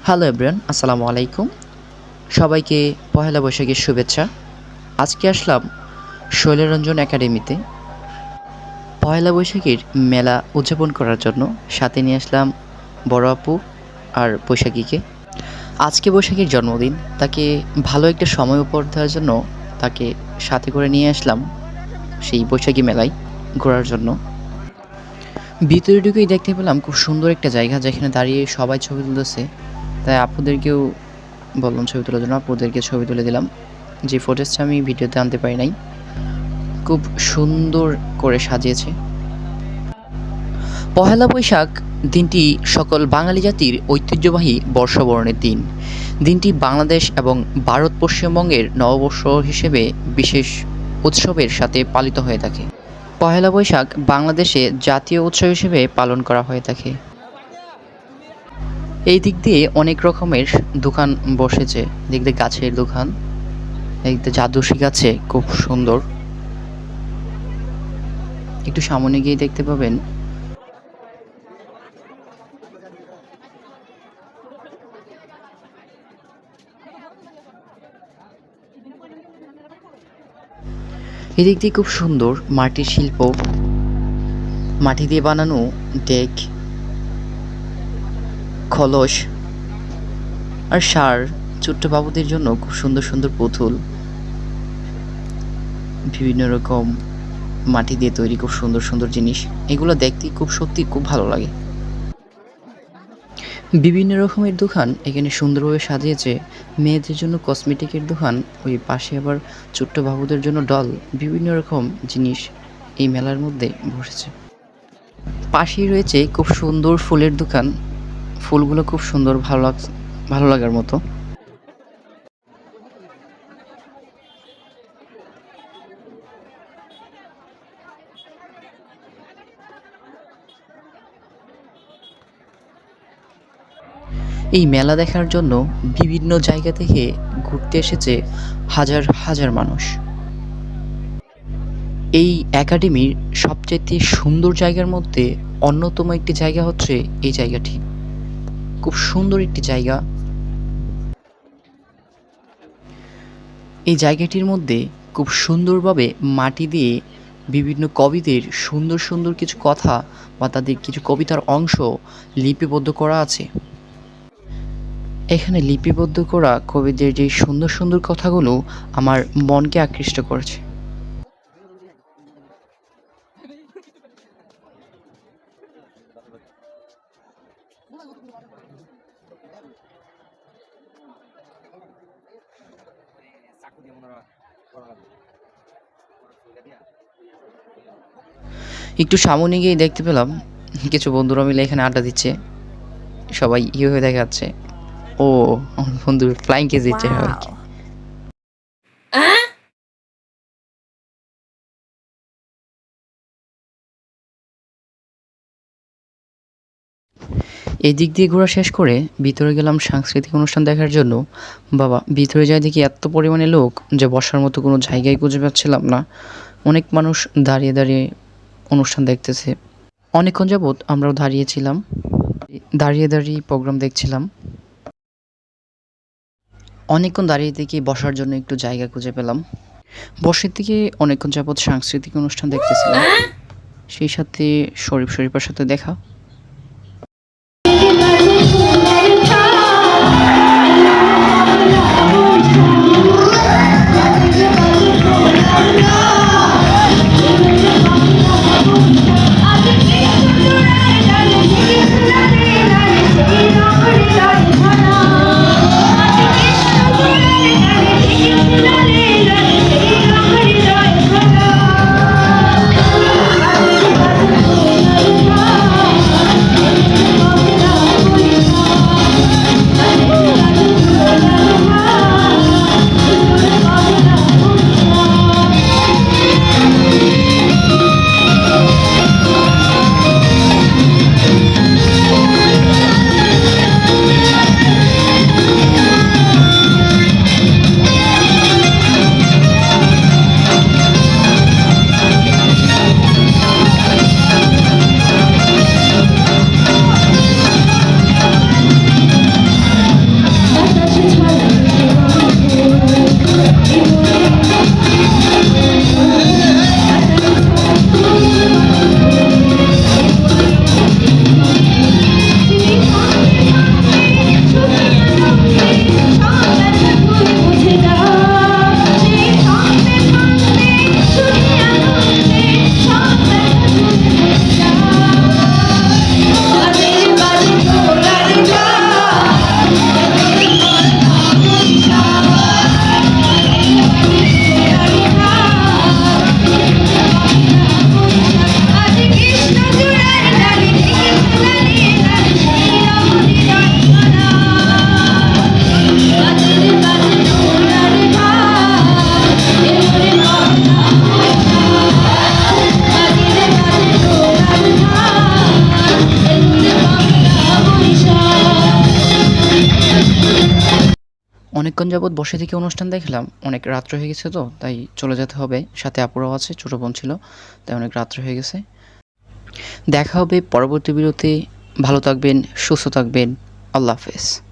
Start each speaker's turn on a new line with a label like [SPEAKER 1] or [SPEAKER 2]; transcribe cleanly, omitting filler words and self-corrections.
[SPEAKER 1] Hello everyone, আসসালামু আলাইকুম। সবাইকে পহেলা বৈশাখের শুভেচ্ছা। আজকে আসলাম শৈলরঞ্জন একাডেমিতে পহেলা বৈশাখীর মেলা উদযাপন করার জন্য। সাথে নিয়ে আসলাম বড় আপু আর বৈশাখীকে। আজকে বৈশাখীর জন্মদিন, তাকে ভালো একটা সময় উপহার দেওয়ার জন্য তাকে সাথে করে নিয়ে আসলাম সেই বৈশাখী মেলায় ঘোরার জন্য। ভিতরে ঢুকেই দেখতে পেলাম খুব সুন্দর একটা জায়গা, যেখানে দাঁড়িয়ে সবাই ছবি তুলতেছে। তাই আপুদেরকেও বললাম ছবি তোলার জন্য, আপুদেরকে ছবি তুলে দিলাম। যে ফুটেজটা আমি ভিডিওতে আনতে পারি নাই। খুব সুন্দর করে সাজিয়েছে। পহেলা বৈশাখ দিনটি সকল বাঙালি জাতির ঐতিহ্যবাহী বর্ষবরণের দিন। দিনটি বাংলাদেশ এবং ভারত পশ্চিমবঙ্গের নববর্ষ হিসেবে বিশেষ উৎসবের সাথে পালিত হয়ে থাকে। পহেলা বৈশাখ বাংলাদেশে জাতীয় উৎসব হিসেবে পালন করা হয়ে থাকে। এই দিক দিয়ে অনেক রকমের দোকান বসেছে। দিক দিয়ে গাছের দোকান, এই দিক দিয়ে জাদু শিখাচ্ছে, খুব সুন্দর। একটু সামনে গিয়ে দেখতে পাবেন এদিক দিয়ে খুব সুন্দর মাটির শিল্প, মাটি দিয়ে বানানো ডেক, খলস আর সার, ছোট্ট বাবুদের জন্য খুব সুন্দর সুন্দর পুতুল, বিভিন্ন রকম মাটি দিয়ে তৈরি খুব সুন্দর সুন্দর জিনিস। এগুলো দেখতে সত্যি খুব ভালো লাগে। বিভিন্ন রকমের দোকান এখানে সুন্দরভাবে সাজিয়েছে। মেয়েদের জন্য কসমেটিকের দোকান, ওই পাশে আবার ছোট্ট বাবুদের জন্য ডল, বিভিন্ন রকম জিনিস এই মেলার মধ্যে বসেছে। পাশেই রয়েছে খুব সুন্দর ফুলের দোকান। ফুলগুলো খুব সুন্দর, ভালো লাগার মতো। এই মেলা দেখার জন্য বিভিন্ন জায়গা থেকে ঘুরতে এসেছে হাজার হাজার মানুষ। এই একাডেমির সবচেয়ে সুন্দর জায়গার মধ্যে অন্যতম একটি জায়গা হচ্ছে এই জায়গাটি। খুব সুন্দর একটি জায়গা। এই জায়গাটির মধ্যে খুব সুন্দরভাবে মাটি দিয়ে বিভিন্ন কবিদের সুন্দর সুন্দর কিছু কথা বা তাদের কিছু কবিতার অংশ লিপিবদ্ধ করা আছে। এখানে লিপিবদ্ধ করা কবিদের যে সুন্দর সুন্দর কথাগুলো আমার মনকে আকৃষ্ট করেছে। একটু সামনে গিয়ে দেখতে পেলাম কিছু বন্ধুরা মিলে এখানে আড্ডা দিচ্ছে। সবাই হয়ে দেখাচ্ছে। ও, আমার বন্ধু ফ্লাইং কিস দিচ্ছে সবাইকে। এই দিক দিয়ে ঘোরা শেষ করে ভিতরে গেলাম সাংস্কৃতিক অনুষ্ঠান দেখার জন্য। বাবা, ভিতরে যাই দেখি এত পরিমাণে লোক যে বসার মতো কোনো জায়গায় খুঁজে পাচ্ছিলাম না। অনেক মানুষ দাঁড়িয়ে দাঁড়িয়ে অনুষ্ঠান দেখতেছে। অনেকক্ষণ যাবৎ আমরাও দাঁড়িয়েছিলাম, দাঁড়িয়ে দাঁড়িয়ে প্রোগ্রাম দেখছিলাম। অনেকক্ষণ দাঁড়িয়ে থেকে বসার জন্য একটু জায়গা খুঁজে পেলাম। বসের দিকে অনেকক্ষণ যাবৎ সাংস্কৃতিক অনুষ্ঠান দেখতেছিলাম, সেই সাথে শরীফার সাথে দেখা। অনেকক্ষণ যাবৎ বসে থেকে অনুষ্ঠান দেখলাম, অনেক রাত্র হয়ে গেছে তো তাই চলে যেতে হবে। সাথে আপুরাও আছে, ছোটো বোন ছিল, তাই অনেক রাত্র হয়ে গেছে। দেখা হবে পরবর্তী ভিডিওতে। ভালো থাকবেন, সুস্থ থাকবেন। আল্লাহ হাফেজ।